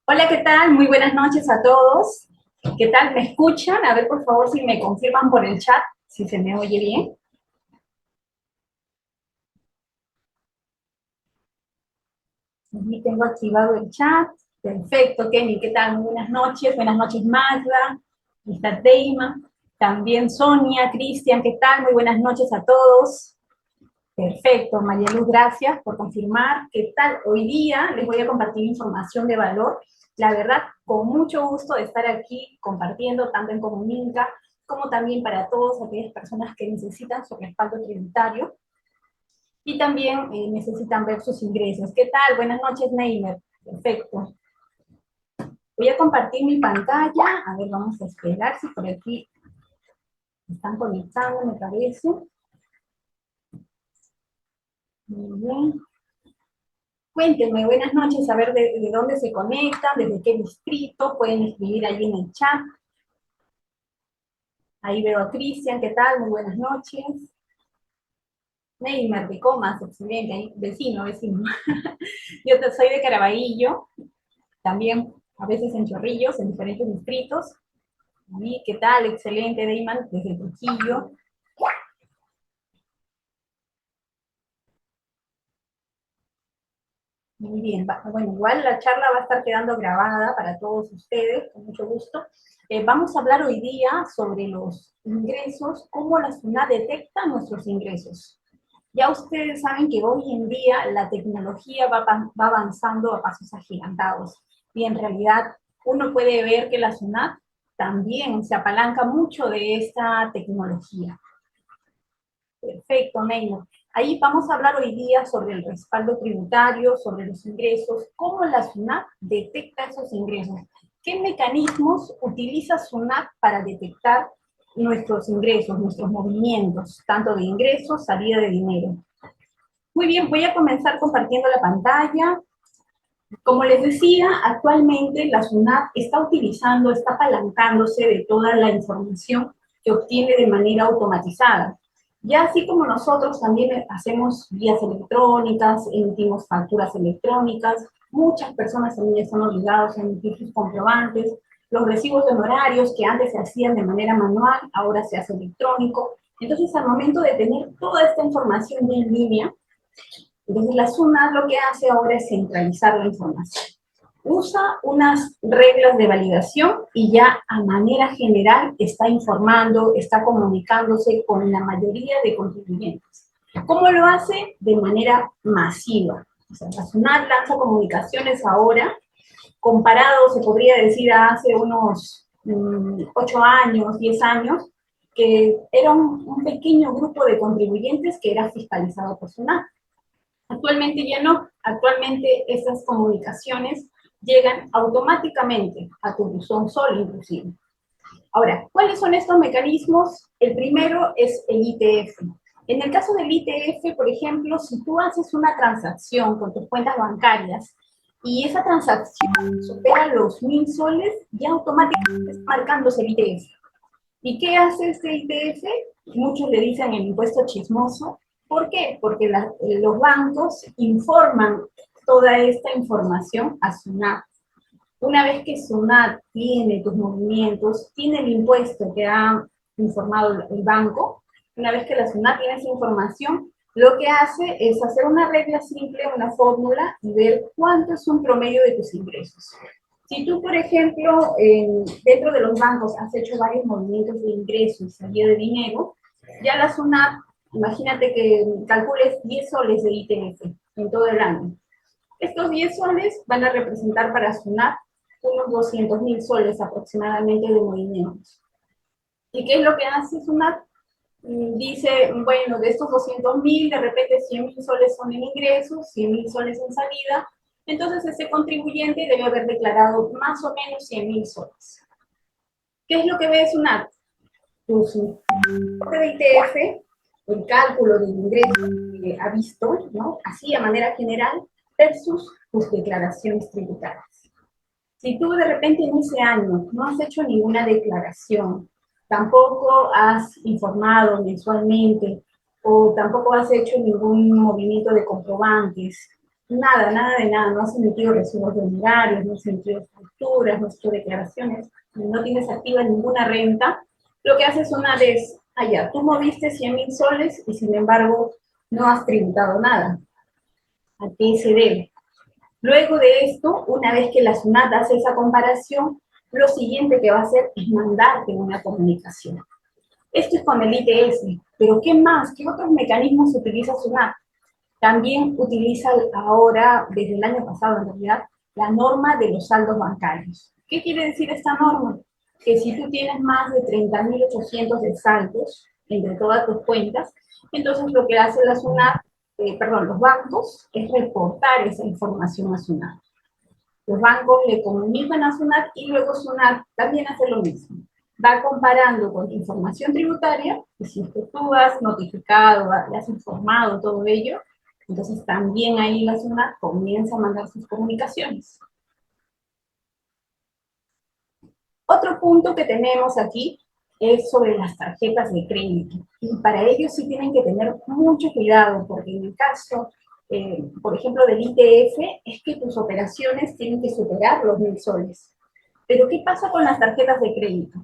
Hola, ¿qué tal? Muy buenas noches a todos. ¿Qué tal? ¿Me escuchan? A ver, por favor, si me confirman por el chat, si se me oye bien. Y tengo activado el chat. Perfecto, Kenny, ¿qué tal? Muy buenas noches. Buenas noches, Magda. Está Deima. También Sonia, Cristian, ¿qué tal? Muy buenas noches a todos. Perfecto, María Luz, gracias por confirmar. ¿Qué tal? Hoy día les voy a compartir información de valor. La verdad, con mucho gusto de estar aquí compartiendo tanto en Comunica como también para todas aquellas personas que necesitan su respaldo tributario y también necesitan ver sus ingresos. ¿Qué tal? Buenas noches, Neymer. Perfecto. Voy a compartir mi pantalla. A ver, vamos a esperar si por aquí están conectando, me parece. Muy bien. Cuéntenme, buenas noches, a ver de dónde se conectan, desde qué distrito, pueden escribir ahí en el chat. Ahí veo a Cristian, ¿qué tal? Muy buenas noches. Neymar de Comas, excelente, ahí, vecino. Yo soy de Caraballo, también a veces en Chorrillos, en diferentes distritos. ¿Y qué tal? Excelente, Neymar, desde Trujillo. Muy bien, bueno, igual la charla va a estar quedando grabada para todos ustedes, con mucho gusto. Vamos a hablar hoy día sobre los ingresos, cómo la SUNAT detecta nuestros ingresos. Ya ustedes saben que hoy en día la tecnología va avanzando a pasos agigantados y en realidad uno puede ver que la SUNAT también se apalanca mucho de esta tecnología. Perfecto, Neymar. Ahí vamos a hablar hoy día sobre el respaldo tributario, sobre los ingresos, cómo la SUNAT detecta esos ingresos, qué mecanismos utiliza SUNAT para detectar nuestros ingresos, nuestros movimientos, tanto de ingresos, salida de dinero. Muy bien, voy a comenzar compartiendo la pantalla. Como les decía, actualmente la SUNAT está utilizando, está apalancándose de toda la información que obtiene de manera automatizada. Ya así como nosotros también hacemos vías electrónicas, emitimos facturas electrónicas, muchas personas también están obligadas a emitir sus comprobantes, los recibos de honorarios que antes se hacían de manera manual, ahora se hace electrónico. Entonces, al momento de tener toda esta información ya en línea, entonces la SUNAT lo que hace ahora es centralizar la información. Usa unas reglas de validación y ya a manera general está informando, está comunicándose con la mayoría de contribuyentes. ¿Cómo lo hace? De manera masiva. O sea, la SUNAT lanza comunicaciones ahora, comparado, se podría decir, a hace unos 8 años, 10 años, que era un pequeño grupo de contribuyentes que era fiscalizado por SUNAT. Actualmente ya no, actualmente esas comunicaciones llegan automáticamente a tu buzón Sol inclusive. Ahora, ¿cuáles son estos mecanismos? El primero es el ITF. En el caso del ITF, por ejemplo, si tú haces una transacción con tus cuentas bancarias y esa transacción supera los 1.000 soles, ya automáticamente está marcándose el ITF. ¿Y qué hace este ITF? Muchos le dicen el impuesto chismoso. ¿Por qué? Porque los bancos informan toda esta información a SUNAT. Una vez que SUNAT tiene tus movimientos, tiene el impuesto que ha informado el banco, una vez que la SUNAT tiene esa información, lo que hace es hacer una regla simple, una fórmula y ver cuánto es un promedio de tus ingresos. Si tú, por ejemplo, dentro de los bancos has hecho varios movimientos de ingreso y salida de dinero, ya la SUNAT, imagínate que calcules 10 soles de ITF en todo el año. Estos 10 soles van a representar para SUNAT unos 200.000 soles aproximadamente de movimientos. ¿Y qué es lo que hace SUNAT? Dice, bueno, de estos 200.000, de repente 100.000 soles son en ingresos, 100.000 soles en salida, entonces ese contribuyente debe haber declarado más o menos 100.000 soles. ¿Qué es lo que ve SUNAT? Su reporte de ITF, el cálculo del ingreso que ha visto, ¿no? Así a manera general, versus tus declaraciones tributarias. Si tú de repente en ese año no has hecho ninguna declaración, tampoco has informado mensualmente o tampoco has hecho ningún movimiento de comprobantes, nada, nada de nada, no has emitido recibos de honorarios, no has emitido facturas, no has hecho declaraciones, no tienes activa ninguna renta, lo que haces una vez, allá, tú moviste 100.000 soles y sin embargo no has tributado nada. ¿A qué se debe? Luego de esto, una vez que la SUNAT hace esa comparación, lo siguiente que va a hacer es mandarte una comunicación. Esto es con el ITS, pero ¿qué más? ¿Qué otros mecanismos utiliza SUNAT? También utiliza ahora, desde el año pasado en realidad, la norma de los saldos bancarios. ¿Qué quiere decir esta norma? Que si tú tienes más de 30.800 de saldos entre todas tus cuentas, entonces lo que hace la SUNAT, los bancos, es reportar esa información a SUNAT. Los bancos le comunican a SUNAT y luego SUNAT también hace lo mismo. Va comparando con tu información tributaria, y si es que tú has notificado, le has informado todo ello, entonces también ahí la SUNAT comienza a mandar sus comunicaciones. Otro punto que tenemos aquí es sobre las tarjetas de crédito. Y para ello sí tienen que tener mucho cuidado, porque en el caso, por ejemplo, del ITF, es que tus operaciones tienen que superar los 1.000 soles. Pero ¿qué pasa con las tarjetas de crédito?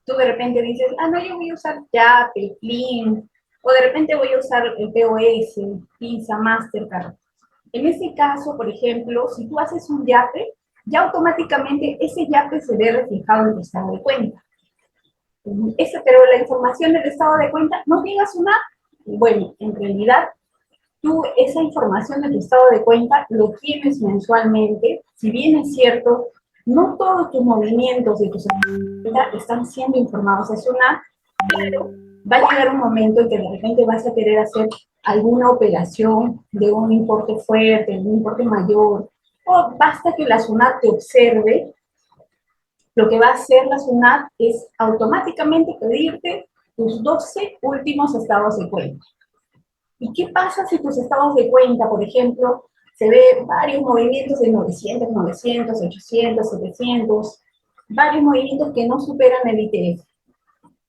Tú de repente dices, no, yo voy a usar Yape, Plin, o de repente voy a usar el POS, Visa, Mastercard. En ese caso, por ejemplo, si tú haces un Yape, ya automáticamente ese Yape se ve reflejado en tu estado de cuenta. Pero la información del estado de cuenta no llega a SUNAT. Bueno, en realidad, tú esa información de tu estado de cuenta lo tienes mensualmente. Si bien es cierto, no todos tus movimientos de tus cuenta están siendo informados a SUNAT, pero va a llegar un momento en que de repente vas a querer hacer alguna operación de un importe fuerte, de un importe mayor, o basta que la SUNAT te observe. Lo que va a hacer la SUNAT es automáticamente pedirte tus 12 últimos estados de cuenta. ¿Y qué pasa si tus estados de cuenta, por ejemplo, se ve varios movimientos de 900, 900, 800, 700, varios movimientos que no superan el ITF?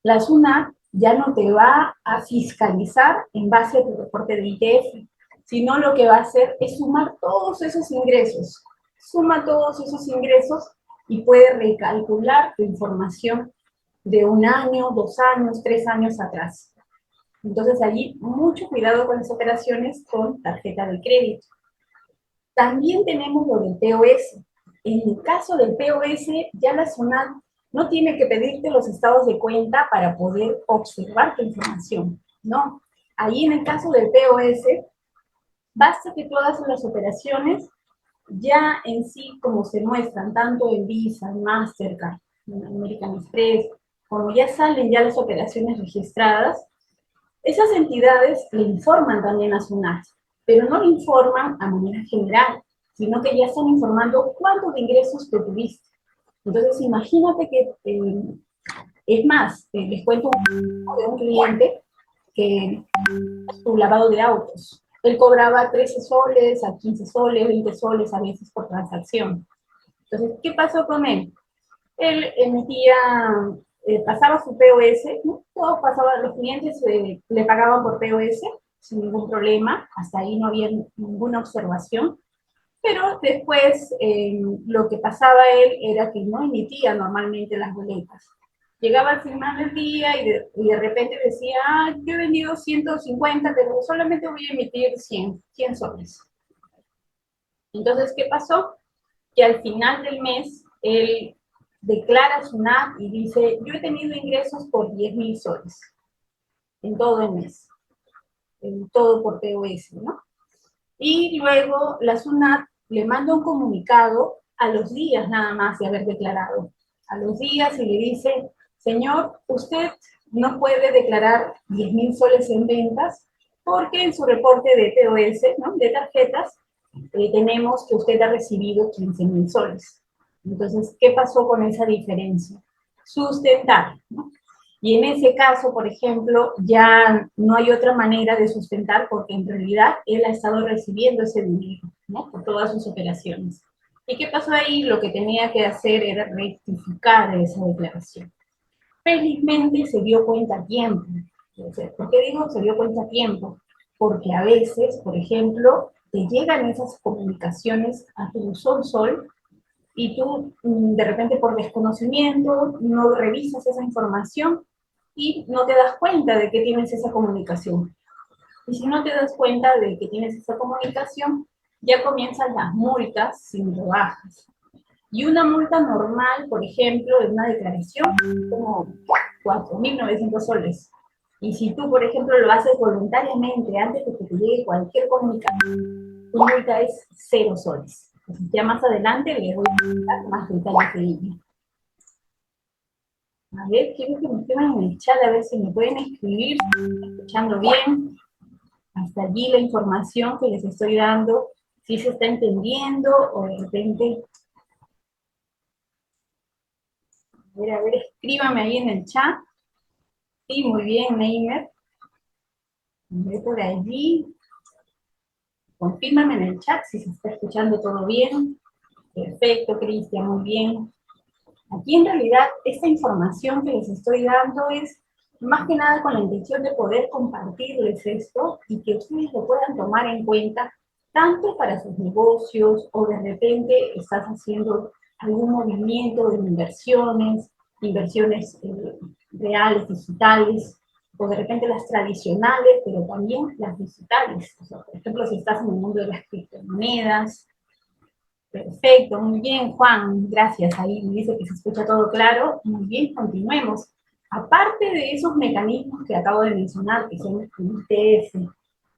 La SUNAT ya no te va a fiscalizar en base a tu reporte de ITF, sino lo que va a hacer es sumar todos esos ingresos. Suma todos esos ingresos y puede recalcular tu información de 1 año, 2 años, 3 años atrás. Entonces allí mucho cuidado con las operaciones con tarjeta de crédito. También tenemos lo del POS. En el caso del POS, ya la SUNAT no tiene que pedirte los estados de cuenta para poder observar tu información, no. Ahí en el caso del POS, basta que tú hagas las operaciones ya en sí como se muestran, tanto en Visa, en Mastercard, en American Express, como ya salen ya las operaciones registradas, esas entidades le informan también a SUNAT, pero no le informan a manera general, sino que ya están informando cuántos ingresos tú tuviste. Entonces, imagínate que, es más, les cuento de un cliente que su lavado de autos. Él cobraba 13 soles, a 15 soles, 20 soles a veces por transacción. Entonces, ¿qué pasó con él? Él emitía, pasaba su POS, ¿no? Todo pasaba, los clientes le pagaban por POS sin ningún problema, hasta ahí no había ninguna observación, pero después lo que pasaba él era que no emitía normalmente las boletas. Llegaba al final del día y de repente decía, yo he vendido 150, pero solamente voy a emitir 100 soles. Entonces, ¿qué pasó? Que al final del mes, él declara SUNAT y dice, yo he tenido ingresos por 10.000 soles en todo el mes, en todo por POS, ¿no? Y luego la SUNAT le manda un comunicado a los días nada más de haber declarado. A los días y le dice, señor, usted no puede declarar 10.000 soles en ventas porque en su reporte de POS, ¿no?, de tarjetas, tenemos que usted ha recibido 15.000 soles. Entonces, ¿qué pasó con esa diferencia? Sustentar, ¿no? Y en ese caso, por ejemplo, ya no hay otra manera de sustentar porque en realidad él ha estado recibiendo ese dinero, ¿no?, por todas sus operaciones. ¿Y qué pasó ahí? Lo que tenía que hacer era rectificar esa declaración. Felizmente se dio cuenta a tiempo. ¿Por qué digo se dio cuenta a tiempo? Porque a veces, por ejemplo, te llegan esas comunicaciones a tu sol y tú de repente por desconocimiento no revisas esa información y no te das cuenta de que tienes esa comunicación. Y si no te das cuenta de que tienes esa comunicación, ya comienzan las multas sin rebajas. Y una multa normal, por ejemplo, de una declaración, como 4.900 soles. Y si tú, por ejemplo, lo haces voluntariamente antes de que te llegue cualquier comunicación, tu multa es 0 soles. Entonces, ya más adelante les voy a dar más detalles de ello. A ver, quiero que me escriban en el chat, a ver si me pueden escribir, escuchando bien. Hasta allí la información que les estoy dando, si se está entendiendo o de repente... A ver, escríbame ahí en el chat. Sí, muy bien, Neymer. Ve por allí. Confírmame en el chat si se está escuchando todo bien. Perfecto, Cristian, muy bien. Aquí en realidad esta información que les estoy dando es más que nada con la intención de poder compartirles esto y que ustedes lo puedan tomar en cuenta tanto para sus negocios o de repente estás haciendo algún movimiento de inversiones reales, digitales, o de repente las tradicionales, pero también las digitales. O sea, por ejemplo, si estás en el mundo de las criptomonedas. Perfecto, muy bien, Juan, gracias. Ahí me dice que se escucha todo claro. Muy bien, continuemos. Aparte de esos mecanismos que acabo de mencionar, que son el ITF,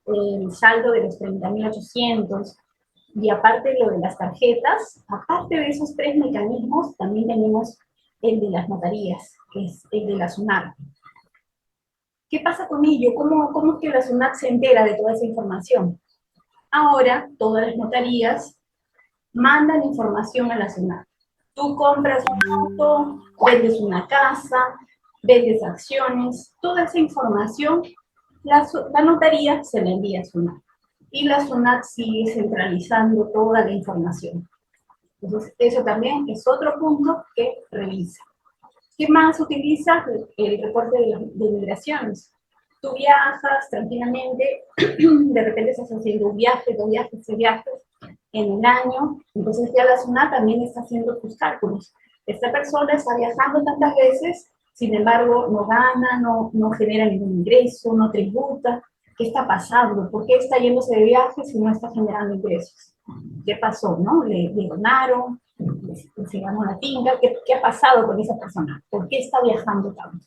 el saldo de los 30.800, y aparte de lo de las tarjetas, aparte de esos 3 mecanismos, también tenemos el de las notarías, que es el de la SUNAT. ¿Qué pasa con ello? ¿Cómo es que la SUNAT se entera de toda esa información? Ahora, todas las notarías mandan información a la SUNAT. Tú compras un auto, vendes una casa, vendes acciones, toda esa información, la notaría se la envía a SUNAT. Y la SUNAT sigue centralizando toda la información. Entonces, eso también es otro punto que revisa. ¿Qué más utiliza? El reporte de migraciones. Tú viajas tranquilamente, de repente estás haciendo un viaje, 2 viajes, 3 viajes en un año, entonces ya la SUNAT también está haciendo tus cálculos. Esta persona está viajando tantas veces, sin embargo, no gana, no genera ningún ingreso, no tributa. ¿Qué está pasando? ¿Por qué está yéndose de viaje si no está generando ingresos? ¿Qué pasó? ¿No? ¿Le donaron? ¿Se ganó la finca? ¿Qué ha pasado con esa persona? ¿Por qué está viajando tanto?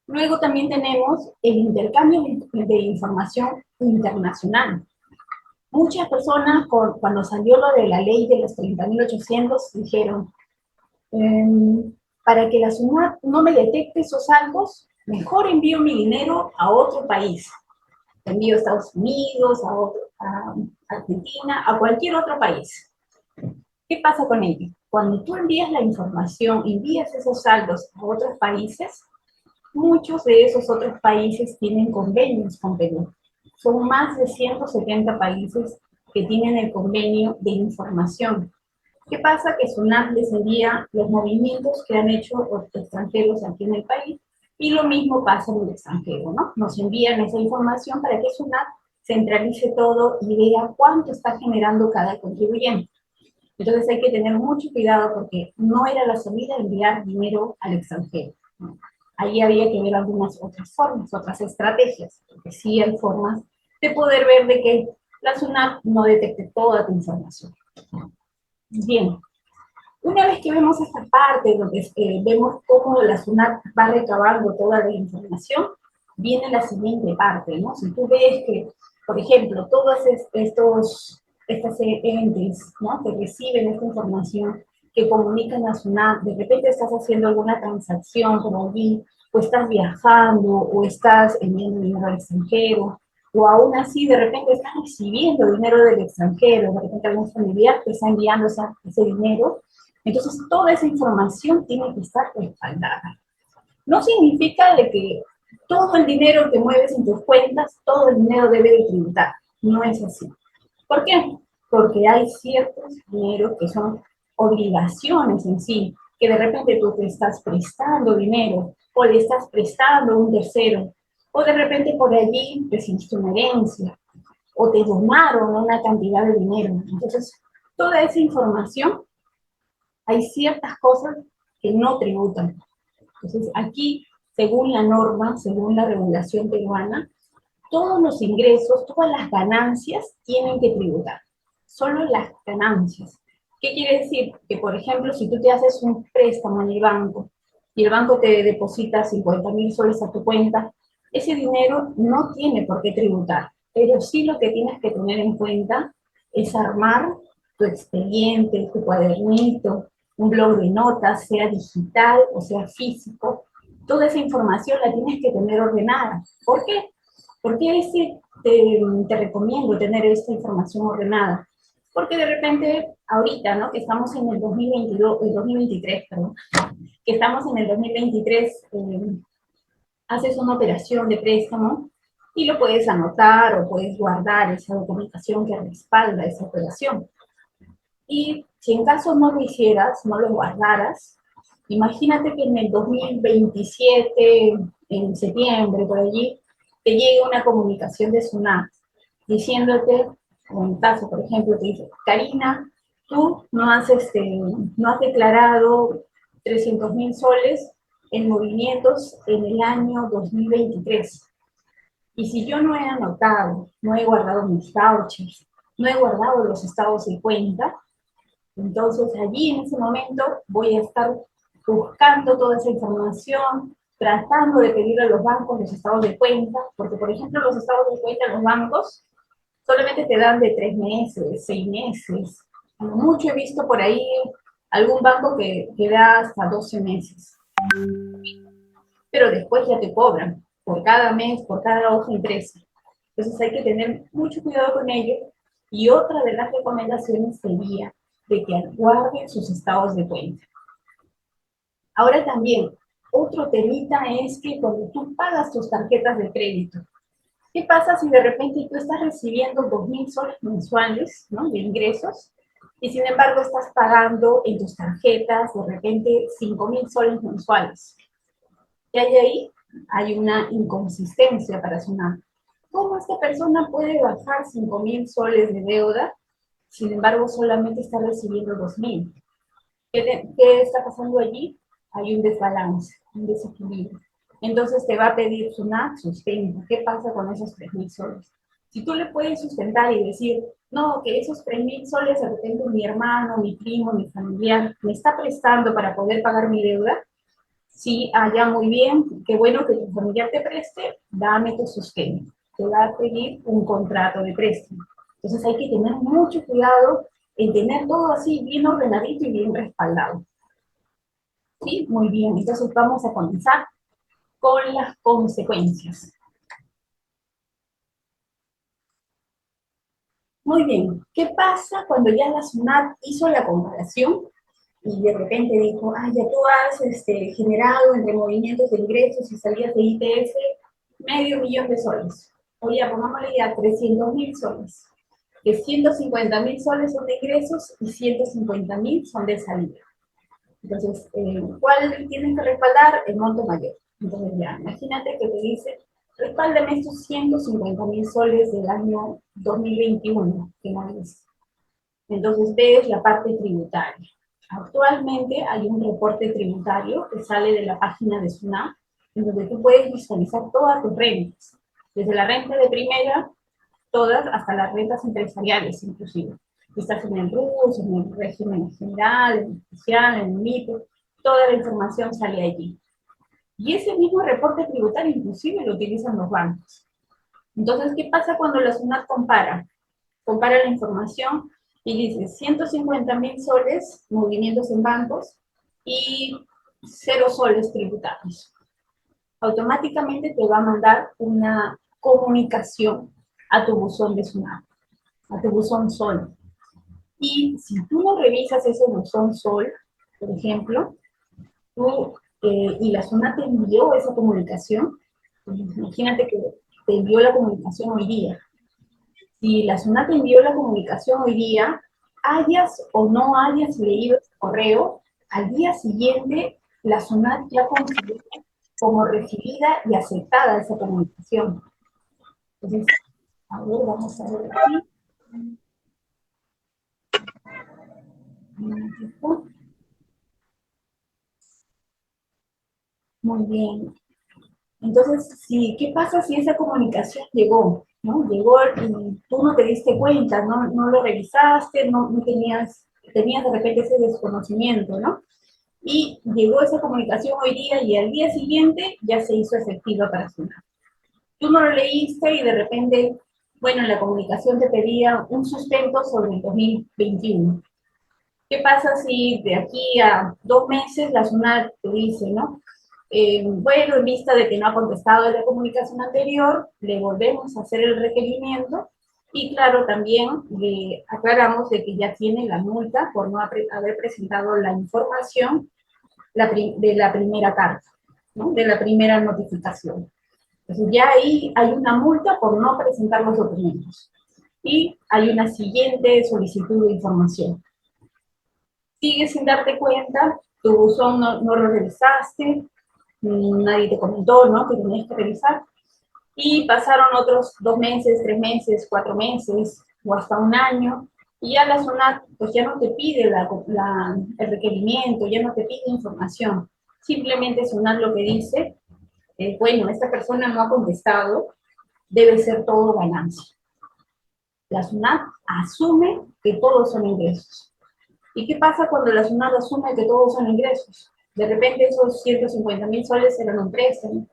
Luego también tenemos el intercambio de información internacional. Muchas personas, cuando salió lo de la ley de los 30.800, dijeron, para que la SUNAT no me detecte esos saldos, mejor envío mi dinero a otro país. Envío a Estados Unidos, a Argentina, a cualquier otro país. ¿Qué pasa con ello? Cuando tú envías la información, envías esos saldos a otros países, muchos de esos otros países tienen convenios con Perú. Son más de 170 países que tienen el convenio de información. ¿Qué pasa? Que SUNAT les envía los movimientos que han hecho los extranjeros aquí en el país y lo mismo pasa en el extranjero, ¿no? Nos envían esa información para que SUNAT centralice todo y vea cuánto está generando cada contribuyente. Entonces hay que tener mucho cuidado porque no era la salida enviar dinero al extranjero, ¿no? Ahí había que ver algunas otras formas, otras estrategias, porque sí hay formas de poder ver de que la SUNAT no detecte toda tu información. Bien, una vez que vemos esta parte donde vemos cómo la SUNAT va recabando toda la información, viene la siguiente parte, ¿no? Si tú ves que, por ejemplo, todos estos entes, ¿no?, que reciben esta información, que comunican a SUNAT, de repente estás haciendo alguna transacción por allí, o estás viajando, o estás enviando dinero al extranjero, o aún así de repente estás recibiendo dinero del extranjero, de repente algún familiar te está enviando ese dinero, entonces toda esa información tiene que estar respaldada. No significa de que todo el dinero que mueves en tus cuentas, todo el dinero debe de tributar, no es así. ¿Por qué? Porque hay ciertos dineros que son obligaciones en sí, que de repente tú te estás prestando dinero, o le estás prestando a un tercero, o de repente por allí recibiste una herencia, o te donaron una cantidad de dinero. Entonces, toda esa información, hay ciertas cosas que no tributan. Entonces, aquí, según la norma, según la regulación peruana, todos los ingresos, todas las ganancias tienen que tributar. Solo las ganancias. ¿Qué quiere decir? Que, por ejemplo, si tú te haces un préstamo en el banco y el banco te deposita 50.000 soles a tu cuenta, ese dinero no tiene por qué tributar. Pero sí lo que tienes que tener en cuenta es armar tu expediente, tu cuadernito, un blog de notas, sea digital o sea físico. Toda esa información la tienes que tener ordenada. ¿Por qué? ¿Por qué te recomiendo tener esta información ordenada? Porque de repente, ahorita, ¿no? Que estamos en el 2022, el 2023, perdón, que estamos en el 2023, haces una operación de préstamo y lo puedes anotar o puedes guardar esa documentación que respalda esa operación. Y si en caso no lo hicieras, no lo guardaras, imagínate que en el 2027, en septiembre, por allí, te llegue una comunicación de SUNAT diciéndote, o en caso, por ejemplo, te dice, Karina, tú no has declarado 300.000 soles en movimientos en el año 2023. Y si yo no he anotado, no he guardado mis vouchers, no he guardado los estados de cuenta, entonces allí en ese momento voy a estar buscando toda esa información, tratando de pedir a los bancos los estados de cuenta, porque por ejemplo los estados de cuenta en los bancos solamente te dan de 3 meses, 6 meses. Mucho he visto por ahí algún banco que da hasta 12 meses. Pero después ya te cobran por cada mes, por cada hoja impresa. Entonces hay que tener mucho cuidado con ello. Y otra de las recomendaciones sería de que guarden sus estados de cuenta. Ahora también, otro temita es que cuando tú pagas tus tarjetas de crédito, ¿qué pasa si de repente tú estás recibiendo 2.000 soles mensuales, ¿no?, de ingresos, y sin embargo estás pagando en tus tarjetas de repente 5.000 soles mensuales? ¿Qué hay ahí? Hay una inconsistencia para SUNAT. ¿Cómo esta persona puede bajar 5.000 soles de deuda, sin embargo solamente está recibiendo 2.000? ¿Qué está pasando allí? Hay un desbalance, un desequilibrio. Entonces te va a pedir SUNAT, sustenta. ¿Qué pasa con esos 3.000 soles? Si tú le puedes sustentar y decir, no, que esos 3.000 soles de repente mi hermano, mi primo, mi familiar me está prestando para poder pagar mi deuda, sí, ya muy bien, qué bueno que tu familiar te preste, dame tu sustento. Te va a pedir un contrato de préstamo. Entonces hay que tener mucho cuidado en tener todo así bien ordenadito y bien respaldado. ¿Sí? Muy bien, entonces vamos a comenzar con las consecuencias. Muy bien, ¿qué pasa cuando ya la SUNAT hizo la comparación y de repente dijo, ya tú has generado entre movimientos de ingresos y salidas de ITS $500.000 de soles? Oye, pongámosle ya 300.000 soles, que 150.000 soles son de ingresos y 150.000 son de salida. Entonces, ¿cuál tienes que respaldar? El monto mayor. Entonces ya, imagínate que te dice, respáldame estos 150.000 soles del año 2021, que no es. Entonces ves la parte tributaria. Actualmente hay un reporte tributario que sale de la página de SUNAT, en donde tú puedes visualizar todas tus rentas, desde la renta de primera, todas, hasta las rentas empresariales inclusive. Estás en el RUS, en el régimen general, en el especial, en el MIPE, toda la información sale allí. Y ese mismo reporte tributario inclusive lo utilizan los bancos. Entonces, ¿qué pasa cuando la SUNAT compara? Compara la información y dice 150.000 soles, movimientos en bancos, y 0 soles tributarios. Automáticamente te va a mandar una comunicación a tu buzón de SUNAT, a tu buzón SOL. Y si tú no revisas ese buzón SOL, por ejemplo, y la SUNAT te envió esa comunicación, pues imagínate que te envió la comunicación hoy día. Si la SUNAT te envió la comunicación hoy día, hayas o no hayas leído ese correo, al día siguiente la SUNAT ya considera como recibida y aceptada esa comunicación. Entonces, A ver, vamos a ver aquí. Muy bien. Entonces, sí, ¿qué pasa si esa comunicación llegó? ¿No? Llegó y tú no te diste cuenta, no lo revisaste, no tenías de repente ese desconocimiento, ¿no? Y llegó esa comunicación hoy día y al día siguiente ya se hizo efectiva para Sunat. Tú no lo leíste y de repente, bueno, en la comunicación te pedía un sustento sobre el 2021. ¿Qué pasa si de aquí a 2 meses la SUNAT te dice, ¿no? Bueno, en vista de que no ha contestado la comunicación anterior, le volvemos a hacer el requerimiento y claro, también le aclaramos de que ya tiene la multa por no haber presentado la información de la primera carta, ¿no? De la primera notificación. Entonces ya ahí hay una multa por no presentar los documentos y hay una siguiente solicitud de información. Sigues sin darte cuenta, tu buzón no lo revisaste, nadie te comentó, ¿no? Que tenías que revisar. Y pasaron otros 2 meses, 3 meses, 4 meses o hasta un año. Y ya la zona, pues ya no te pide el requerimiento, ya no te pide información. Simplemente SUNAT lo que dice es, bueno, esta persona no ha contestado, debe ser todo ganancia. La SUNAT asume que todos son ingresos. ¿Y qué pasa cuando la SUNAT asume que todos son ingresos? De repente esos 150.000 soles eran un préstamo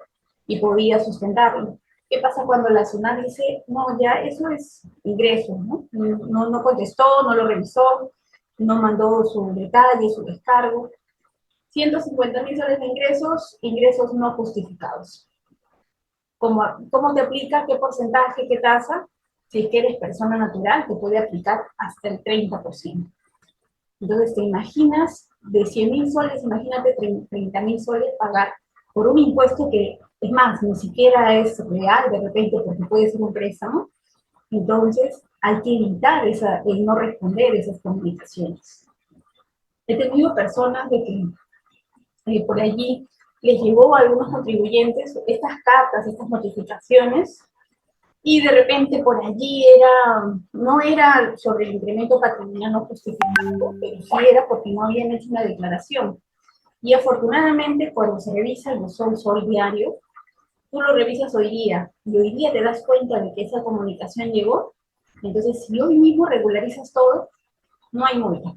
y podía sustentarlo. ¿Qué pasa cuando la SUNAT dice, no, ya eso es ingreso, ¿no? No contestó, no lo revisó, no mandó su detalle, su descargo? 150.000 soles de ingresos, ingresos no justificados. ¿Cómo te aplica? ¿Qué porcentaje? ¿Qué tasa? Si es que eres persona natural, te puede aplicar hasta el 30%. Entonces, te imaginas, de 100.000 soles, imagínate 30.000 soles pagar por un impuesto que, es más, ni siquiera es real de repente, porque puede ser un préstamo. Entonces, hay que evitar el no responder esas comunicaciones. He tenido personas de que por allí les llegó a algunos contribuyentes estas cartas, estas notificaciones, y de repente por allí no era sobre el incremento patrimonial no justificado, pero sí era porque no habían hecho una declaración. Y afortunadamente cuando se revisa el buzón Sol diario, tú lo revisas hoy día y hoy día te das cuenta de que esa comunicación llegó. Entonces, si hoy mismo regularizas todo, no hay multa.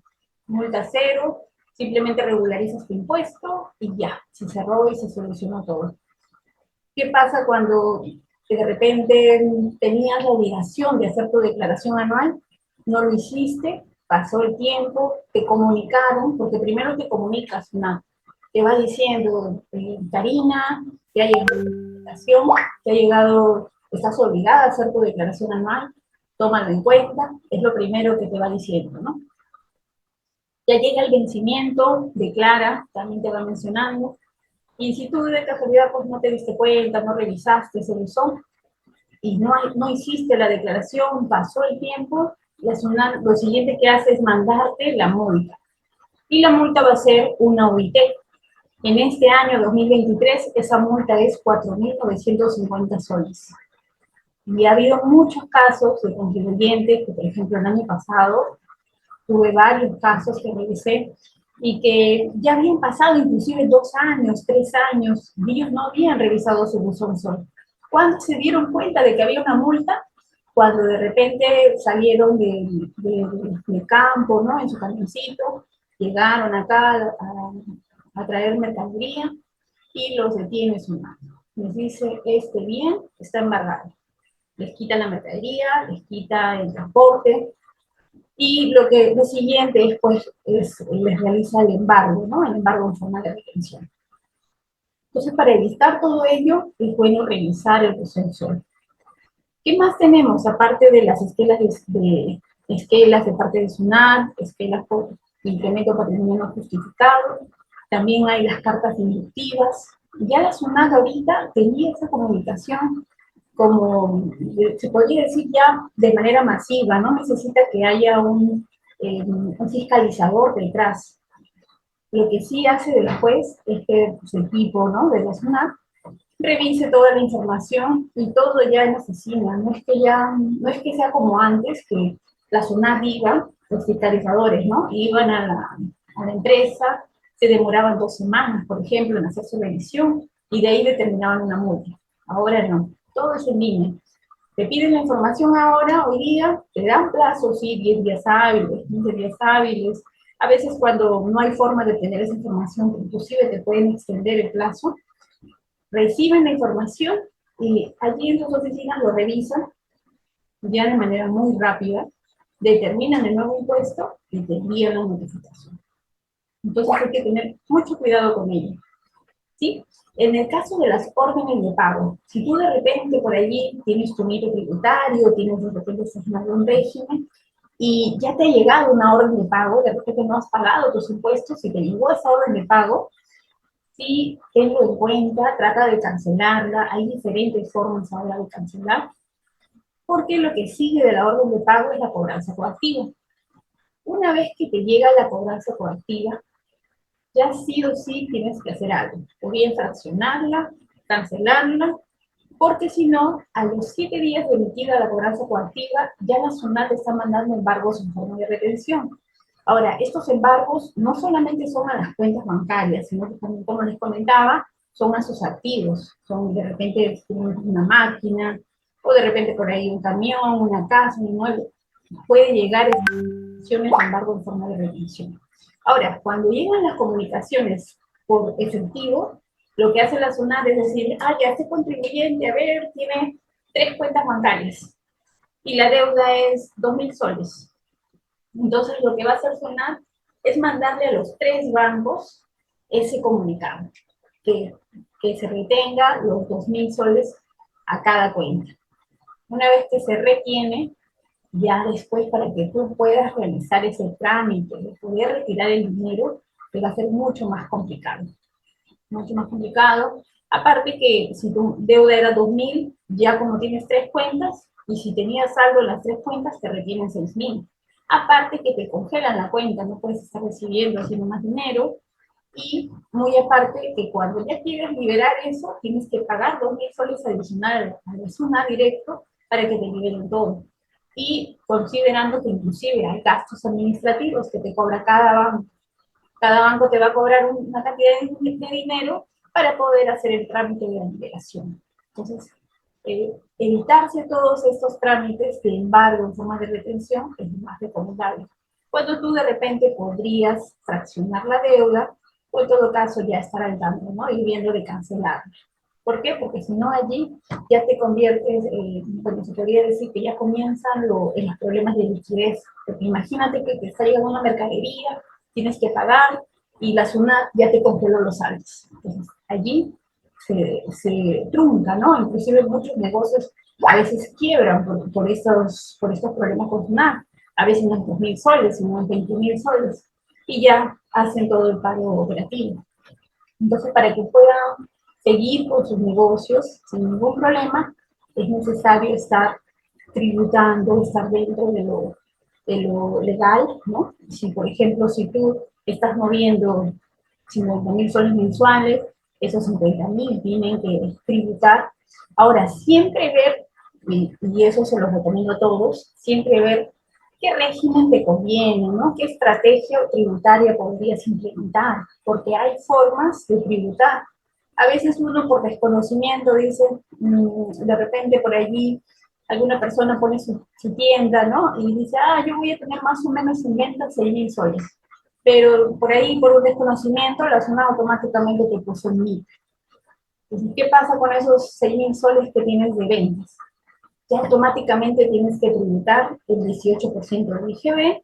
Multa cero, simplemente regularizas tu impuesto y ya, se cerró y se solucionó todo. ¿Qué pasa cuando de repente tenías la obligación de hacer tu declaración anual? No lo hiciste, pasó el tiempo, te comunicaron, porque primero te comunicas, te va diciendo, Karina, te ha llegado tu declaración, te ha llegado, estás obligada a hacer tu declaración anual, tómalo en cuenta, es lo primero que te va diciendo, ¿no? Ya llega el vencimiento, declara, también te va mencionando, y si tú de casualidad pues no te diste cuenta, no revisaste ese buzón y no hiciste la declaración, pasó el tiempo, lo siguiente que hace es mandarte la multa. Y la multa va a ser una OIT. En este año 2023 esa multa es 4.950 soles. Y ha habido muchos casos de contribuyentes que, por ejemplo, el año pasado tuve varios casos que revisé y que ya habían pasado inclusive 2 años, 3 años, y ellos no habían revisado su buzón Sol. ¿Cuándo se dieron cuenta de que había una multa? Cuando de repente salieron del campo, ¿no? En su camioncito, llegaron acá a traer mercadería y los detiene su mano. Les dice, este bien está embargado. Les quita la mercadería, les quita el transporte, y lo siguiente les realiza el embargo, ¿no? El embargo en forma de retención. Entonces, para evitar todo ello, es bueno revisar el buzón. ¿Qué más tenemos? Aparte de las esquelas de parte de SUNAT, esquelas por incremento patrimonial no justificado, también hay las cartas inductivas. Ya la SUNAT ahorita tenía esa comunicación como, se podría decir ya de manera masiva, no necesita que haya un fiscalizador detrás. Lo que sí hace después es que pues, el equipo, ¿no? De la SUNAT revise toda la información y todo ya en la oficina. No es que sea como antes, que la SUNAT iba, los fiscalizadores, ¿no? Iban a la empresa, se demoraban 2 semanas, por ejemplo, en hacer su revisión y de ahí determinaban una multa. Ahora no, todo es en línea. Te piden la información ahora, hoy día, te dan plazo, sí, 10 días hábiles, 15 días hábiles. A veces cuando no hay forma de tener esa información, inclusive te pueden extender el plazo, reciben la información y allí en sus oficinas lo revisan ya de manera muy rápida, determinan el nuevo impuesto y te envían la notificación. Entonces hay que tener mucho cuidado con ello, ¿sí? En el caso de las órdenes de pago, si tú de repente por allí tienes tu mito tributario, tienes de repente asignado un régimen y ya te ha llegado una orden de pago, de repente no has pagado tus impuestos y te llegó esa orden de pago, sí, tenlo en cuenta, trata de cancelarla. Hay diferentes formas ahora de cancelar, porque lo que sigue de la orden de pago es la cobranza coactiva. Una vez que te llega la cobranza coactiva, ya sí o sí tienes que hacer algo. O bien fraccionarla, cancelarla, porque si no, a los 7 días de emitida la cobranza coactiva, ya la SUNAT te está mandando embargos en forma de retención. Ahora, estos embargos no solamente son a las cuentas bancarias, sino que también, como les comentaba, son a sus activos. Son de repente una máquina, o de repente por ahí un camión, una casa, un inmueble. Puede llegar a de embargo en forma de retención. Ahora, cuando llegan las comunicaciones por efectivo, lo que hace la SUNAT es decir, ah, ya este contribuyente, a ver, tiene 3 cuentas bancarias y la deuda es 2.000 soles. Entonces, lo que va a hacer SUNAT es mandarle a los 3 bancos ese comunicado, que, que se retenga los 2.000 soles a cada cuenta. Una vez que se retiene, ya después para que tú puedas realizar ese trámite de poder retirar el dinero, te va a ser mucho más complicado. Mucho más complicado. Aparte que si tu deuda era 2.000, ya como tienes 3 cuentas, y si tenías saldo en las 3 cuentas, te retienen 6.000. Aparte que te congelan la cuenta, no puedes estar recibiendo haciendo más dinero. Y muy aparte que cuando ya quieres liberar eso, tienes que pagar 2.000 soles adicionales a la SUNAT directo para que te liberen todo. Y considerando que inclusive hay gastos administrativos que te cobra cada banco. Cada banco te va a cobrar una cantidad de dinero para poder hacer el trámite de la liberación. Entonces, evitarse todos estos trámites de embargo en forma de retención es más recomendable. Cuando tú de repente podrías fraccionar la deuda, o en todo caso ya estar al tanto, ¿no? Y viendo de cancelarla. ¿Por qué? Porque si no allí ya te conviertes, bueno, se podría decir que ya comienzan los problemas de liquidez. Porque imagínate que te está llegando una mercadería, tienes que pagar y la SUNAT ya te congeló los saldos. Entonces, allí se trunca, ¿no? Inclusive muchos negocios a veces quiebran por estos problemas con SUNAT. A veces no es 2.000 soles, sino es 20.000 soles. Y ya hacen todo el pago operativo. Entonces, para que puedan seguir con sus negocios sin ningún problema, es necesario estar tributando, estar dentro de lo legal, ¿no? Si, por ejemplo, si tú estás moviendo 50.000 soles mensuales, esos 50.000 tienen que tributar. Ahora, siempre ver, y eso se los recomiendo a todos, siempre ver qué régimen te conviene, ¿no? ¿Qué estrategia tributaria podrías implementar? Porque hay formas de tributar. A veces uno por desconocimiento dice, de repente por allí alguna persona pone su tienda, ¿no? Y dice, ah, yo voy a tener más o menos en venta 6.000 soles. Pero por ahí, por un desconocimiento, la zona automáticamente te puso 1.000. Entonces, ¿qué pasa con esos 6.000 soles que tienes de ventas? Ya automáticamente tienes que tributar el 18% del IGB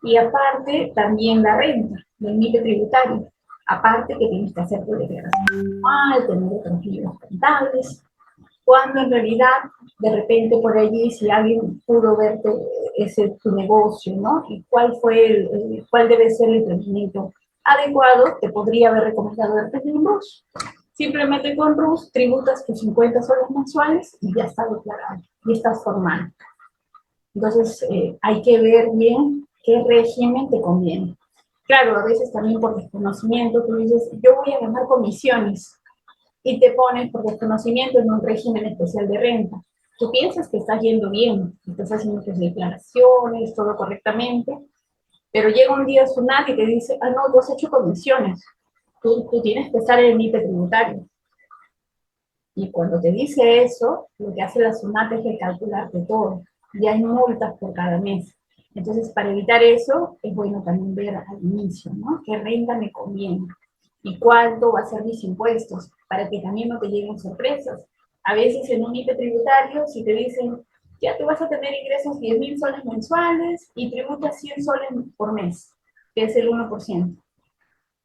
y aparte también la renta del MIPE tributario. Aparte que tienes que hacer tu declaración anual, tener otros libros contables, cuando en realidad de repente por allí si alguien pudo ver tu negocio, ¿no? Y cuál debe ser el emprendimiento adecuado, te podría haber recomendado verte un RUS. Simplemente con RUS tributas tus 50 soles mensuales y ya está declarado, y estás formal. Entonces hay que ver bien qué régimen te conviene. Claro, a veces también por desconocimiento tú dices, yo voy a ganar comisiones. y te pones por desconocimiento en un régimen especial de renta. Tú piensas que estás yendo bien, estás haciendo tus declaraciones, todo correctamente, pero llega un día SUNAT y te dice, ah, no, tú has hecho comisiones, tú tienes que estar en el IPE tributario. Y cuando te dice eso, lo que hace la SUNAT es recalcularte todo. Y hay multas por cada mes. Entonces, para evitar eso, es bueno también ver al inicio, ¿no? ¿Qué renta me conviene? ¿Y cuánto va a ser mis impuestos? Para que también no te lleguen sorpresas. A veces en un IPE tributario, si te dicen, ya tú vas a tener ingresos 10.000 soles mensuales y tributas 100 soles por mes, que es el 1%,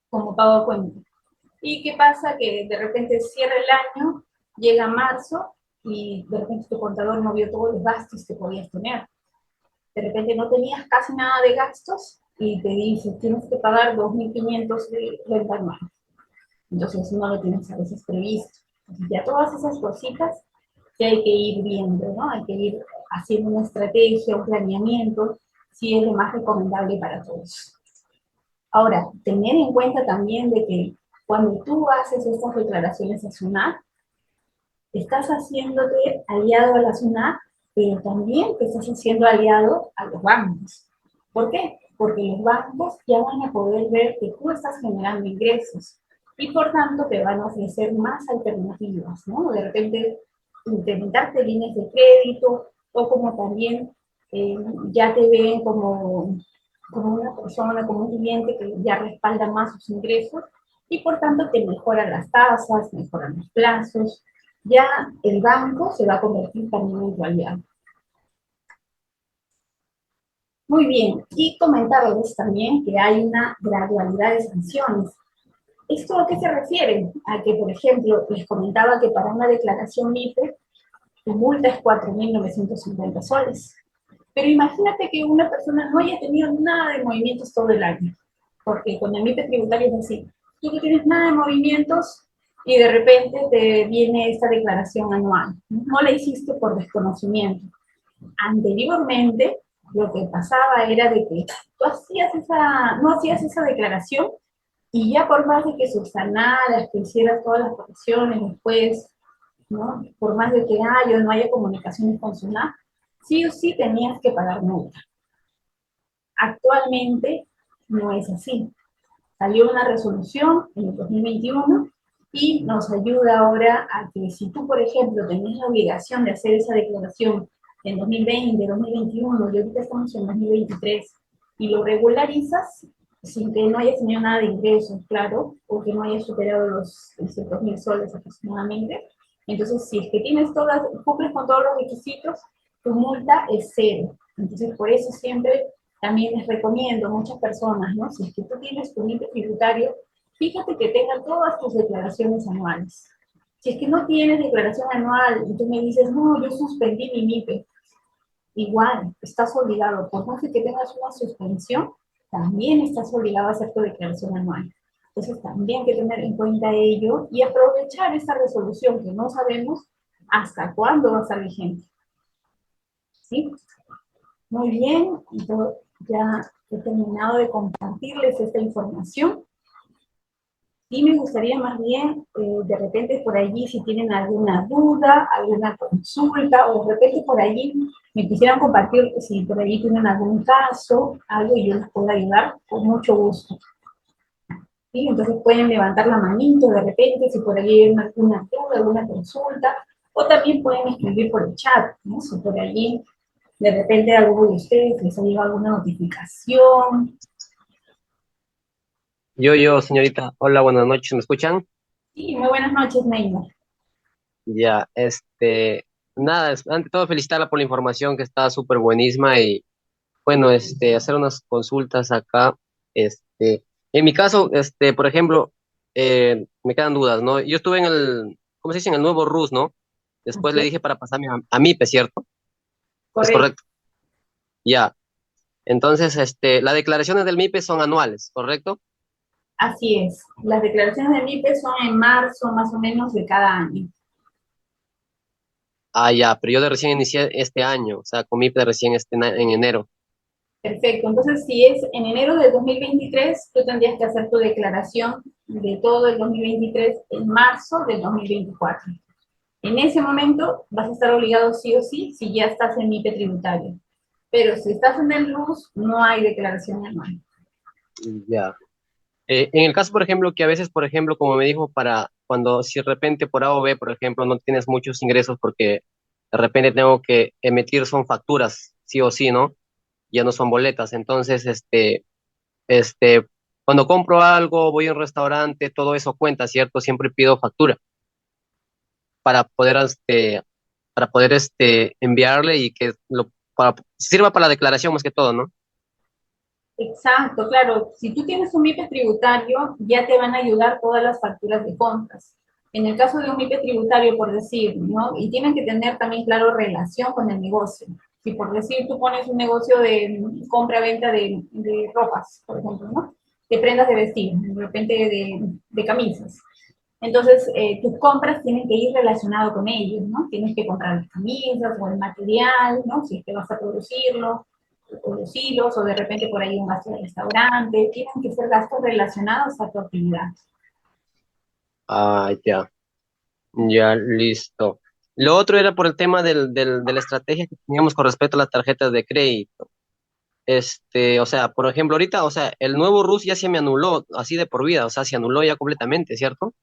como pago a cuenta. ¿Y qué pasa? Que de repente cierra el año, llega marzo y de repente tu contador no vio todos los gastos que podías tener. De repente no tenías casi nada de gastos y te dice, tienes que pagar 2.500 de renta anual. Entonces no lo tienes a veces previsto. Entonces, ya todas esas cositas que hay que ir viendo, ¿no? Hay que ir haciendo una estrategia, un planeamiento, si es lo más recomendable para todos. Ahora, tener en cuenta también de que cuando tú haces estas declaraciones a SUNAT, estás haciéndote aliado a la SUNAT, pero también te estás haciendo aliado a los bancos. ¿Por qué? Porque los bancos ya van a poder ver que tú estás generando ingresos y por tanto te van a ofrecer más alternativas, ¿no? De repente incrementarte líneas de crédito o como también ya te ven como una persona, como un cliente que ya respalda más sus ingresos y por tanto te mejoran las tasas, mejoran los plazos, ya el banco se va a convertir también en tu aliado. Muy bien, y comentarles también que hay una gradualidad de sanciones. ¿Esto a qué se refiere? A que, por ejemplo, les comentaba que para una declaración MIPE, tu multa es 4.950 soles. Pero imagínate que una persona no haya tenido nada de movimientos todo el año, porque con el MIPE tributario es así. Tú no tienes nada de movimientos y de repente te viene esta declaración anual. No la hiciste por desconocimiento. Anteriormente, lo que pasaba era de que tú no hacías esa declaración y ya por más de que subsanaras, que hicieras todas las correcciones después, ¿no? Por más de que no haya comunicaciones con SUNAT, sí o sí tenías que pagar multa. Actualmente no es así. Salió una resolución en el 2021 y nos ayuda ahora a que si tú, por ejemplo, tenías la obligación de hacer esa declaración en 2020, 2021 y ahorita estamos en 2023 y lo regularizas sin que no hayas tenido nada de ingresos, claro, o que no hayas superado los 600.000 soles aproximadamente, entonces si es que tienes todas, cumples con todos los requisitos, tu multa es cero. Entonces por eso siempre también les recomiendo a muchas personas, ¿no? Si es que tú tienes tu MIPE tributario, fíjate que tengan todas tus declaraciones anuales. Si es que no tienes declaración anual y tú me dices, no, yo suspendí mi MIPE, igual, estás obligado, por más que tengas una suspensión, también estás obligado a hacer tu declaración anual. Entonces también hay que tener en cuenta ello y aprovechar esta resolución que no sabemos hasta cuándo va a estar vigente. ¿Sí? Muy bien, entonces ya he terminado de compartirles esta información. Y me gustaría más bien, de repente por allí, si tienen alguna duda, alguna consulta, o de repente por allí me quisieran compartir, si por allí tienen algún caso, algo y yo les puedo ayudar, con mucho gusto. ¿Sí? Entonces pueden levantar la manito de repente, si por allí hay alguna duda, alguna consulta, o también pueden escribir por el chat, ¿no? Si por allí de repente a alguno de ustedes les ha llegado alguna notificación. Señorita. Hola, buenas noches, ¿me escuchan? Sí, muy buenas noches, Neymar. Ya, nada, ante todo felicitarla por la información que está súper buenísima y, bueno, hacer unas consultas acá. En mi caso, por ejemplo, me quedan dudas, ¿no? Yo estuve en ¿cómo se dice? En el nuevo RUS, ¿no? Después Así le es, dije para pasarme a MIPE, ¿cierto? Es correcto. correcto. Ya. Entonces, las declaraciones del MIPE son anuales, ¿correcto? Así es. Las declaraciones de MIPE son en marzo más o menos de cada año. Ah, ya, pero yo de recién inicié este año, o sea, con MIPE de recién en enero. Perfecto. Entonces, si es en enero de 2023, tú tendrías que hacer tu declaración de todo el 2023 en marzo del 2024. En ese momento vas a estar obligado sí o sí si ya estás en MIPE tributario. Pero si estás en el RUS, no hay declaración anual. Ya. En el caso, por ejemplo, que a veces, por ejemplo, como me dijo, para cuando si de repente por A o B, por ejemplo, no tienes muchos ingresos porque de repente tengo que emitir son facturas, sí o sí, ¿no? Ya no son boletas. Entonces, cuando compro algo, voy a un restaurante, todo eso cuenta, ¿cierto? Siempre pido factura para poder, enviarle y que sirva para la declaración más que todo, ¿no? Exacto, claro. Si tú tienes un MIPE tributario, ya te van a ayudar todas las facturas de compras. En el caso de un MIPE tributario, por decir, ¿no? Y tienen que tener también, claro, relación con el negocio. Si por decir tú pones un negocio de compra-venta de ropas, por ejemplo, ¿no? De prendas de vestir, de repente de camisas. Entonces, tus compras tienen que ir relacionado con ellos, ¿no? Tienes que comprar las camisas o el material, ¿no? Si es que vas a producirlo, o los hilos, o de repente por ahí un gasto de restaurante, tienen que ser gastos relacionados a tu actividad. Ah, ya, ya, listo. Lo otro era por el tema de la estrategia que teníamos con respecto a las tarjetas de crédito. O sea, por ejemplo, ahorita, o sea, el nuevo RUS ya se me anuló así de por vida, o sea, se anuló ya completamente, ¿cierto?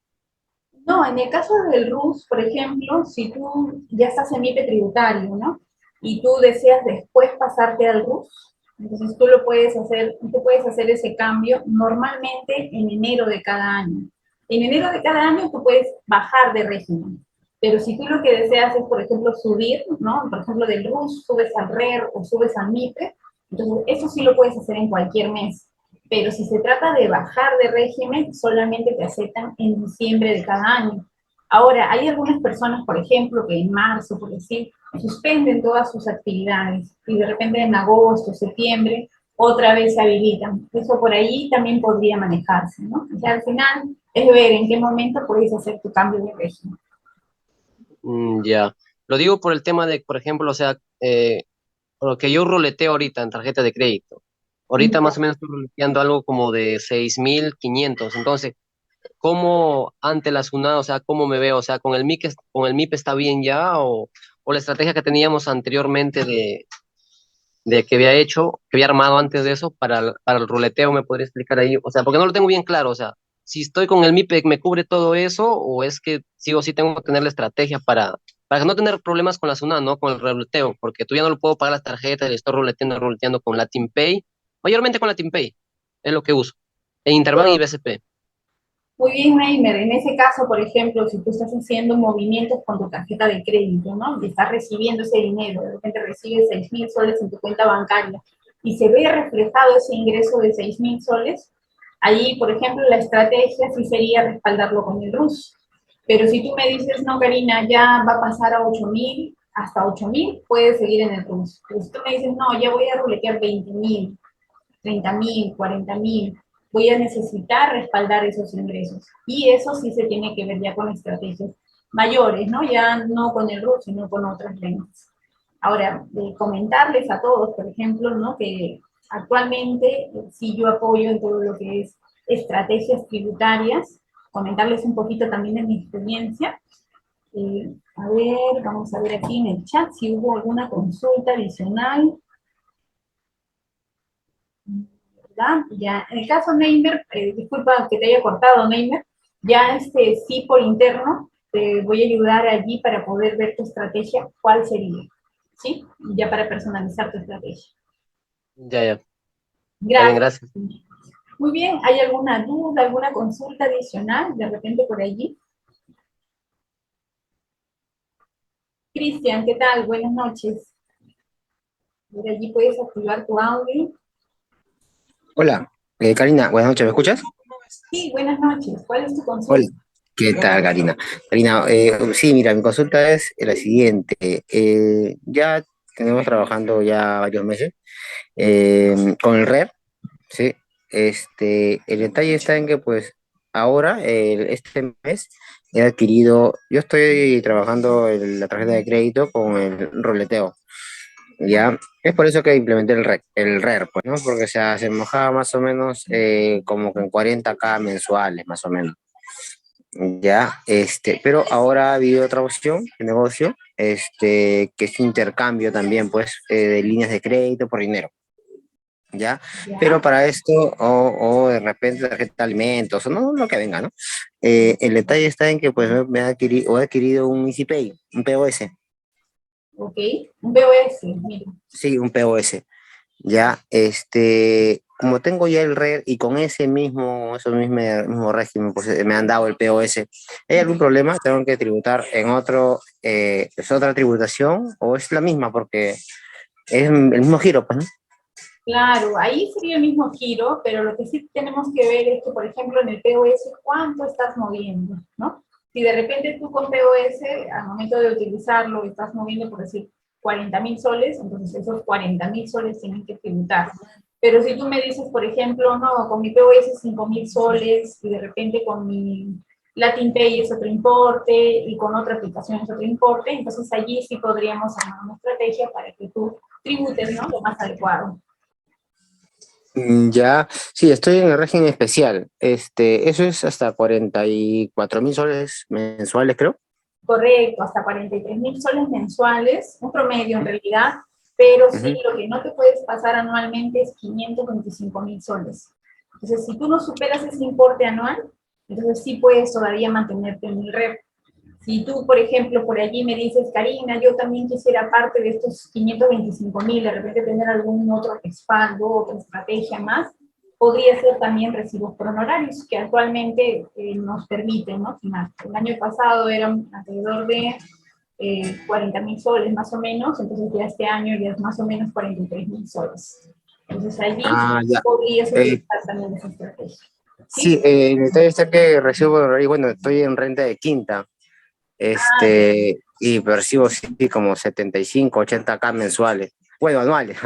No, en el caso del RUS, por ejemplo, si tú ya estás en MIPE tributario, ¿no? Y tú deseas después pasarte al RUS, entonces tú lo puedes hacer, tú puedes hacer ese cambio normalmente en enero de cada año. En enero de cada año tú puedes bajar de régimen, pero si tú lo que deseas es, por ejemplo, subir, ¿no? Por ejemplo, del RUS subes al RER o subes al MIPE, entonces eso sí lo puedes hacer en cualquier mes. Pero si se trata de bajar de régimen, solamente te aceptan en diciembre de cada año. Ahora, hay algunas personas, por ejemplo, que en marzo, por decir, suspenden todas sus actividades y de repente en agosto, septiembre, otra vez se habilitan. Eso por ahí también podría manejarse, ¿no? O sea, al final es ver en qué momento puedes hacer tu cambio de régimen. Ya. Lo digo por el tema de, por ejemplo, o sea, lo que yo roleteo ahorita en tarjeta de crédito. Ahorita más o menos estoy roleteando algo como de 6.500. Entonces, ¿cómo ante la SUNAT, o sea, cómo me veo? O sea, ¿con el MIP está bien ya? ¿O la estrategia que teníamos anteriormente de que había hecho, que había armado antes de eso para el ruleteo, me podría explicar ahí? O sea, porque no lo tengo bien claro, o sea, si estoy con el MIPE, ¿me cubre todo eso? ¿O es que sí o sí tengo que tener la estrategia para no tener problemas con la SUNAT, ¿no? Con el ruleteo, porque tú ya no lo puedo pagar las tarjetas y estoy ruleteando con Latin Pay, mayormente con Latin Pay, es lo que uso, en Interbank y BCP. Muy bien, Neymer. En ese caso, por ejemplo, si tú estás haciendo movimientos con tu tarjeta de crédito, ¿no? Y estás recibiendo ese dinero, de repente recibes 6.000 soles en tu cuenta bancaria y se ve reflejado ese ingreso de 6.000 soles, ahí, por ejemplo, la estrategia sí sería respaldarlo con el RUS. Pero si tú me dices, no, Karina, ya va a pasar a 8.000, hasta 8.000, puedes seguir en el RUS. Pero si tú me dices, no, ya voy a ruletear 20.000, 30.000, 40.000, voy a necesitar respaldar esos ingresos. Y eso sí se tiene que ver ya con estrategias mayores, ¿no? Ya no con el RUT, sino con otras rentas. Ahora, comentarles a todos, por ejemplo, ¿no? Que actualmente sí yo apoyo en todo lo que es estrategias tributarias, comentarles un poquito también de mi experiencia. A ver, vamos a ver aquí en el chat si hubo alguna consulta adicional. ¿Verdad? Ya, en el caso Neymer, disculpa que te haya cortado, Neymer, ya sí por interno te voy a ayudar allí para poder ver tu estrategia, cuál sería, ¿sí? Ya para personalizar tu estrategia. Ya, ya. Está bien, Gracias. gracias. Muy bien, ¿hay alguna duda, alguna consulta adicional de repente por allí? Cristian, ¿qué tal? Buenas noches. Por allí puedes activar tu audio. Hola, Karina, buenas noches, ¿me escuchas? Sí, buenas noches. ¿Cuál es tu Hola, consulta? ¿qué tal, Karina? Karina, sí, mira, mi consulta es la siguiente. Ya tenemos trabajando ya varios meses con el RER, ¿sí? El detalle está en que, pues, ahora, este mes, he adquirido, yo estoy trabajando en la tarjeta de crédito con el roleteo. ¿ya? Es por eso que implementé el RER, pues, ¿no? Porque se asemejaba más o menos como que en 40K mensuales, más o menos. Ya, pero ahora ha habido otra opción de negocio, que es intercambio también, pues, de líneas de crédito por dinero, ¿ya? Pero ¿Ya? para esto, o de repente tarjeta de alimentos, o no, lo que venga, ¿no? El detalle está en que, pues, he adquirido un EasyPay, un POS, Ok, un POS, mira. sí, un POS, ¿ya? Como tengo ya el RER y con mismo régimen, pues me han dado el POS. ¿Hay algún problema? ¿Tengo que tributar en otro, es otra tributación o es la misma? Porque es el mismo giro, pues, ¿no? Claro, ahí sería el mismo giro, pero lo que sí tenemos que ver es que, por ejemplo, en el POS, ¿cuánto estás moviendo? ¿No? Si de repente tú con POS, al momento de utilizarlo, estás moviendo, por decir, 40.000 soles, entonces esos 40.000 soles tienen que tributar. Pero si tú me dices, por ejemplo, no, con mi POS 5.000 soles, y de repente con mi Latin Pay es otro importe, y con otra aplicación es otro importe, entonces allí sí podríamos armar una estrategia para que tú tributes, ¿no? Lo más adecuado. Ya, sí, estoy en el régimen especial. Eso es hasta 44.000 soles mensuales, creo. Correcto, hasta 43.000 soles mensuales, un promedio en realidad, pero sí, Ujú. lo que no te puedes pasar anualmente es 525.000 soles. Entonces, si tú no superas ese importe anual, entonces sí puedes todavía mantenerte en el REP. Si tú, por ejemplo, por allí me dices, Karina, yo también quisiera parte de estos 525.000, de repente tener algún otro respaldo, otra estrategia más, podría ser también recibos por honorarios, que actualmente nos permiten, ¿no? El año pasado eran alrededor de 40.000 soles más o menos, entonces ya este año ya es más o menos 43.000 soles. Entonces allí Ah, ya. podrías Eh, utilizar también esa estrategia. sí, ¿Sí? el detalle está que recibo honorario, bueno, estoy en renta de quinta. Ah, ya. Y percibo sí como 75, 80K mensuales. Bueno, anuales.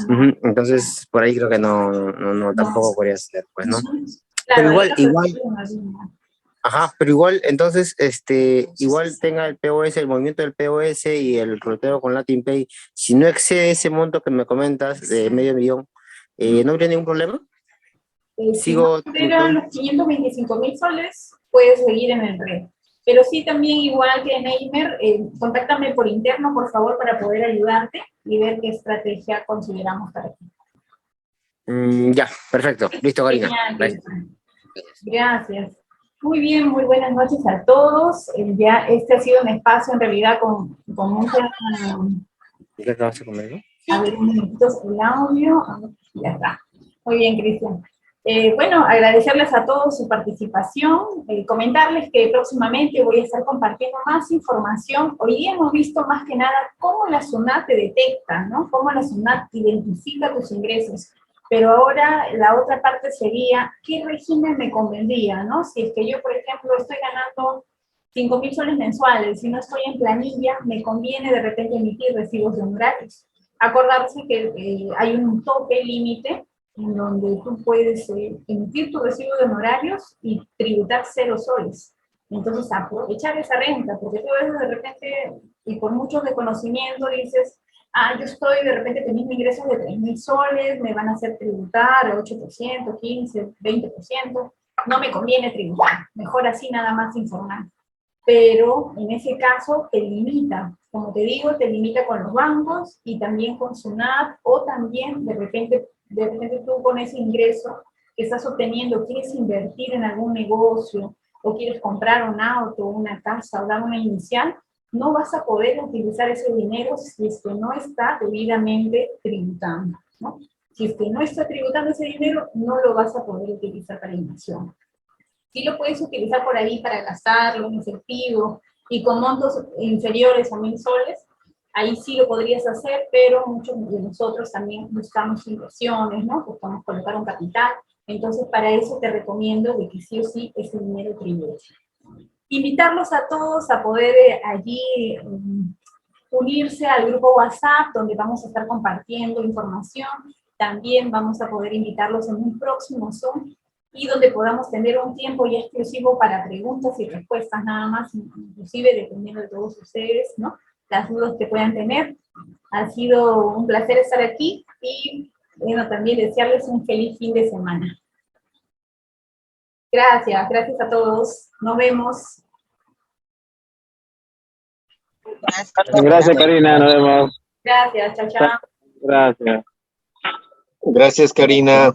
Ujú. Entonces, por ahí creo que no, No. tampoco podría ser, pues, ¿no? Ujú. Pero Claro, ahí igual, lo igual, percibe una línea. ajá, pero igual, entonces, igual tenga el POS, el movimiento del POS y el ruteo con Latin Pay, si no excede ese monto que me comentas de medio millón, ¿no habría ningún problema? Si no Sigo superan los 525.000 soles, puedes seguir en el red. Pero sí, también igual que Neymer, contáctame por interno, por favor, para poder ayudarte y ver qué estrategia consideramos para ti. Ya, perfecto. Listo, Karina. Genial, Gracias. Cristian. Gracias. Muy bien, muy buenas noches a todos. Ya este ha sido un espacio en realidad con mucha... ¿Y qué acabas de comer, no? A ver, un minutito el audio. Ya está. Muy bien, Cristian. Bueno, agradecerles a todos su participación, comentarles que próximamente voy a estar compartiendo más información. Hoy día hemos visto más que nada cómo la SUNAT te detecta, ¿no? Cómo la SUNAT identifica tus ingresos. Pero ahora la otra parte sería, ¿qué régimen me convendría, no? Si es que yo, por ejemplo, estoy ganando 5.000 soles mensuales y no estoy en planilla, me conviene de repente emitir recibos de honorarios. Acordarse que hay un tope límite en donde tú puedes emitir tu recibo de honorarios y tributar 0 soles. Entonces, aprovechar esa renta, porque tú ves de repente, y por mucho desconocimiento, dices, yo estoy de repente teniendo ingresos de 3.000 soles, me van a hacer tributar el 8%, 15, 20%, no me conviene tributar, mejor así nada más informar. Pero en ese caso te limita, como te digo, te limita con los bancos y también con SUNAT, o también de repente tú con ese ingreso que estás obteniendo quieres invertir en algún negocio o quieres comprar un auto, una casa o dar una inicial, no vas a poder utilizar ese dinero si es que no está debidamente tributando, ¿no? Si es que no está tributando ese dinero, no lo vas a poder utilizar para inversión. Sí lo puedes utilizar por ahí para gastarlo en efectivo y con montos inferiores a 1.000 soles, ahí sí lo podrías hacer, pero muchos de nosotros también buscamos inversiones, ¿no? Buscamos colocar un capital, entonces para eso te recomiendo de que sí o sí ese dinero tribute. Invitarlos a todos a poder allí unirse al grupo WhatsApp, donde vamos a estar compartiendo información. También vamos a poder invitarlos en un próximo Zoom y donde podamos tener un tiempo ya exclusivo para preguntas y respuestas nada más, inclusive dependiendo de todos ustedes, ¿no? Las dudas que puedan tener. Ha sido un placer estar aquí y, bueno, también desearles un feliz fin de semana. Gracias, gracias a todos. Nos vemos. Gracias, Karina, nos vemos. Gracias, chao, chao. Gracias. Gracias, Karina.